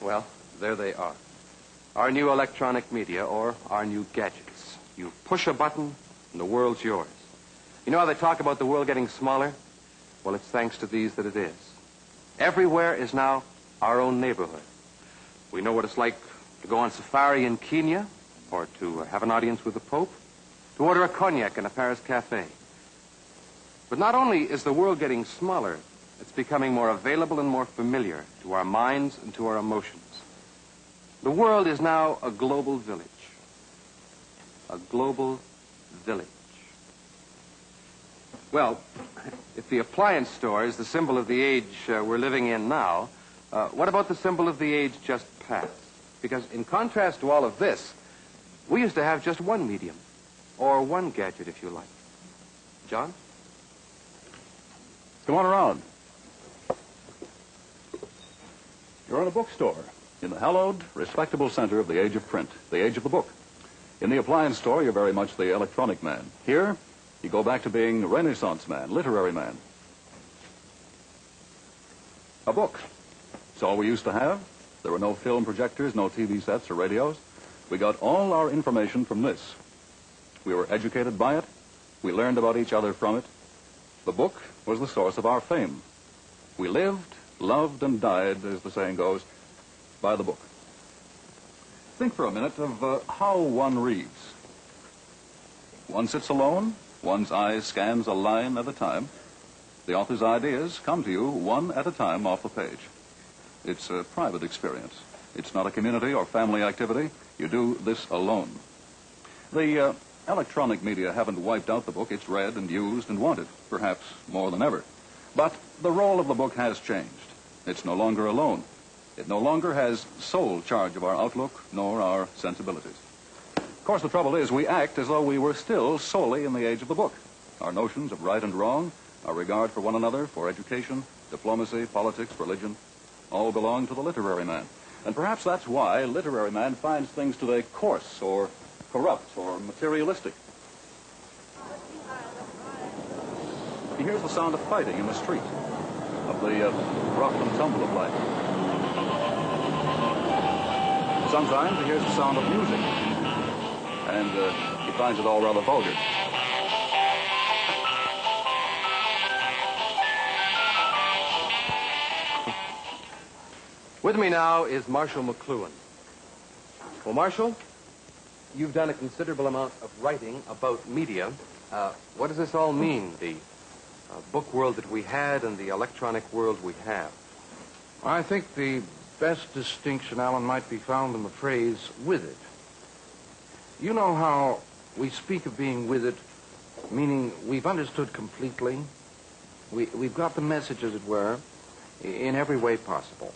Well, there they are. Our new electronic media, or our new gadgets. You push a button, and the world's yours. You know how they talk about the world getting smaller? Well, it's thanks to these that it is. Everywhere is now our own neighborhood. We know what it's like to go on safari in Kenya, or to have an audience with the Pope, to order a cognac in a Paris cafe. But not only is the world getting smaller, it's becoming more available and more familiar to our minds and to our emotions. The world is now a global village. A global village. Well, if the appliance store is the symbol of the age we're living in now, what about the symbol of the age just past? Because in contrast to all of this, we used to have just one medium, or one gadget, if you like. John? Come on around. You're in a bookstore, in the hallowed, respectable center of the age of print, the age of the book. In the appliance store, you're very much the electronic man. Here, you go back to being Renaissance man, literary man. A book. It's all we used to have. There were no film projectors, no TV sets or radios. We got all our information from this. We were educated by it. We learned about each other from it. The book was the source of our fame. We lived, loved, and died, as the saying goes, by the book. Think for a minute of how one reads. One sits alone. One's eye scans a line at a time. The author's ideas come to you one at a time off the page. It's a private experience. It's not a community or family activity. You do this alone. The electronic media haven't wiped out the book. It's read and used and wanted, perhaps more than ever. But the role of the book has changed. It's no longer alone. It no longer has sole charge of our outlook nor our sensibilities. Of course, the trouble is we act as though we were still solely in the age of the book. Our notions of right and wrong, our regard for one another, for education, diplomacy, politics, religion, all belong to the literary man. And perhaps that's why literary man finds things today coarse or corrupt or materialistic. He hears the sound of fighting in the street, of the rough and tumble of life. Sometimes he hears the sound of music, and he finds it all rather vulgar. With me now is Marshall McLuhan. Well, Marshall, you've done a considerable amount of writing about media. What does this all mean, the book world that we had and the electronic world we have? I think the best distinction, Alan, might be found in the phrase, with it. You know how we speak of being with it, meaning we've understood completely. We've got the message, as it were, in every way possible.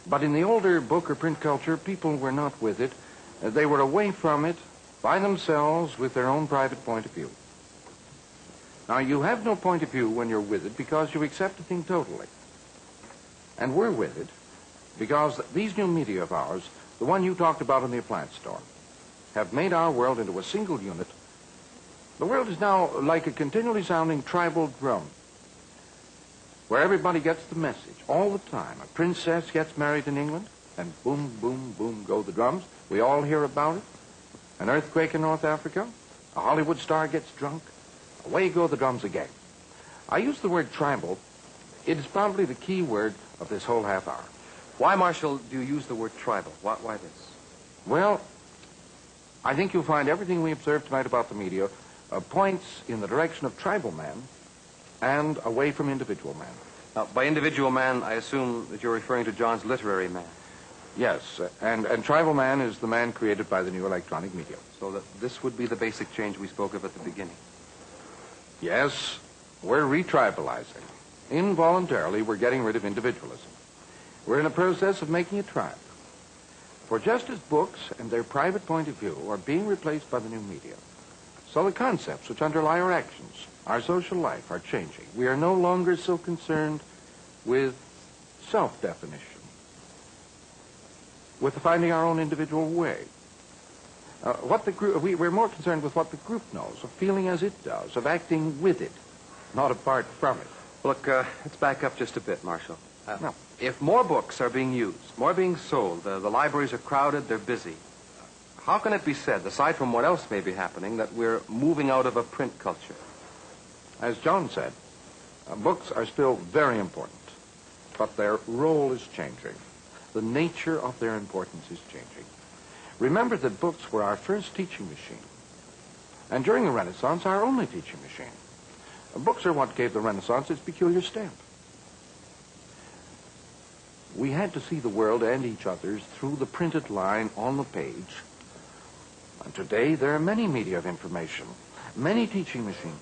But in the older book or print culture, people were not with it. They were away from it by themselves with their own private point of view. Now, you have no point of view when you're with it because you accept the thing totally. And we're with it because these new media of ours, the one you talked about in the appliance store, have made our world into a single unit. The world is now like a continually sounding tribal drum, where everybody gets the message all the time. A princess gets married in England, and boom, boom, boom go the drums. We all hear about it. An earthquake in North Africa. A Hollywood star gets drunk. Away go the drums again. I use the word tribal. It is probably the key word of this whole half hour. Why, Marshall, do you use the word tribal? Why this? Well, I think you'll find everything we observed tonight about the media points in the direction of tribal man and away from individual man. Now, by individual man, I assume that you're referring to John's literary man. Yes, and tribal man is the man created by the new electronic media. So that this would be the basic change we spoke of at the beginning. Yes, we're retribalizing. Involuntarily, we're getting rid of individualism. We're in a process of making a tribe. For just as books and their private point of view are being replaced by the new media, so the concepts which underlie our actions, our social life, are changing. We are no longer so concerned with self-definition, with finding our own individual way. We're more concerned with what the group knows, of feeling as it does, of acting with it, not apart from it. Look, let's back up just a bit, Marshall. No. If more books are being used, more being sold, the libraries are crowded, they're busy, how can it be said, aside from what else may be happening, that we're moving out of a print culture? As John said, books are still very important, but their role is changing. The nature of their importance is changing. Remember that books were our first teaching machine, and during the Renaissance, our only teaching machine. Books are what gave the Renaissance its peculiar stamp. We had to see the world and each other's through the printed line on the page. And today, there are many media of information, many teaching machines.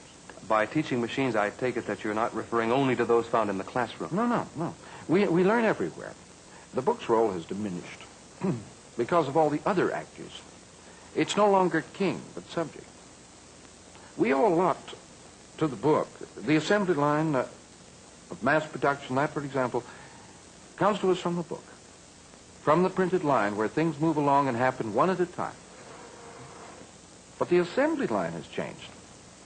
By teaching machines, I take it that you're not referring only to those found in the classroom. No. We learn everywhere. The book's role has diminished because of all the other actors. It's no longer king, but subject. We owe a lot to the book. The assembly line of mass production, that, for example, comes to us from the book, from the printed line where things move along and happen one at a time. But the assembly line has changed.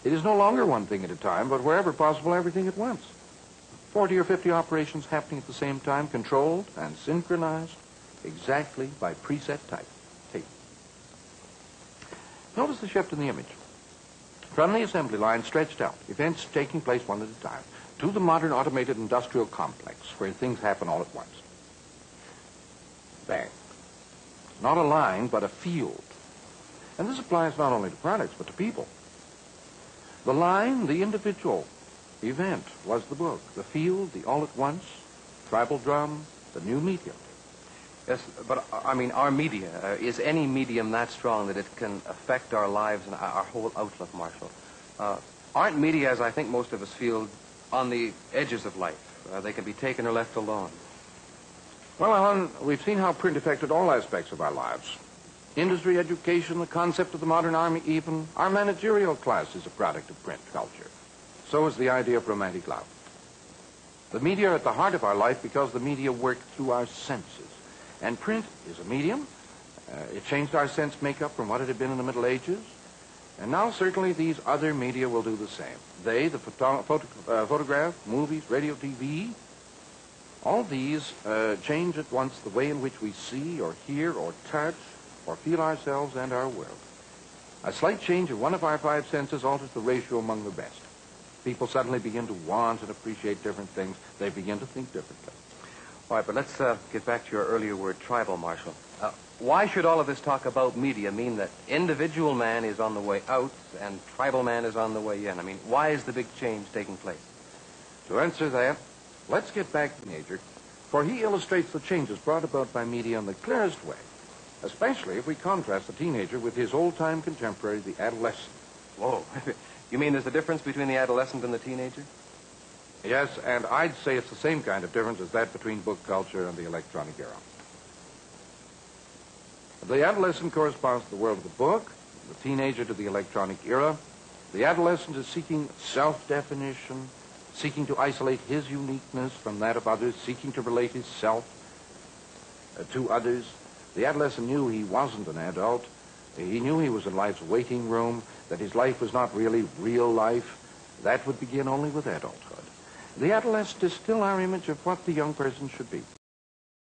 It is no longer one thing at a time, but wherever possible, everything at once. 40 or 50 operations happening at the same time, controlled and synchronized exactly by preset tape. Notice the shift in the image. From the assembly line stretched out, events taking place one at a time, to the modern automated industrial complex where things happen all at once. Bang. Not a line, but a field. And this applies not only to products, but to people. The line, the individual event, was the book. The field, the all-at-once, tribal drum, the new medium. Yes, but, I mean, our media, is any medium that strong that it can affect our lives and our whole outlook, Marshall? Aren't media, as I think most of us feel, on the edges of life? They can be taken or left alone. Well, Alan, we've seen how print affected all aspects of our lives. Industry, education, the concept of the modern army, even our managerial class is a product of print culture. So is the idea of romantic love. The media are at the heart of our life because the media work through our senses. And print is a medium. It changed our sense makeup from what it had been in the Middle Ages. And now certainly these other media will do the same. They, the photograph, movies, radio, TV, all these change at once the way in which we see or hear or touch or feel ourselves and our world. A slight change of one of our five senses alters the ratio among the rest. People suddenly begin to want and appreciate different things. They begin to think differently. All right, but let's get back to your earlier word, tribal, Marshall. Why should all of this talk about media mean that individual man is on the way out and tribal man is on the way in? I mean, why is the big change taking place? To answer that, let's get back to Nature, for he illustrates the changes brought about by media in the clearest way, especially if we contrast the teenager with his old-time contemporary, the adolescent. Whoa. You mean there's a difference between the adolescent and the teenager? Yes, and I'd say it's the same kind of difference as that between book culture and the electronic era. The adolescent corresponds to the world of the book, the teenager to the electronic era. The adolescent is seeking self-definition, seeking to isolate his uniqueness from that of others, seeking to relate his self to others. The adolescent knew he wasn't an adult. He knew he was in life's waiting room, that his life was not really real life. That would begin only with adulthood. The adolescent is still our image of what the young person should be.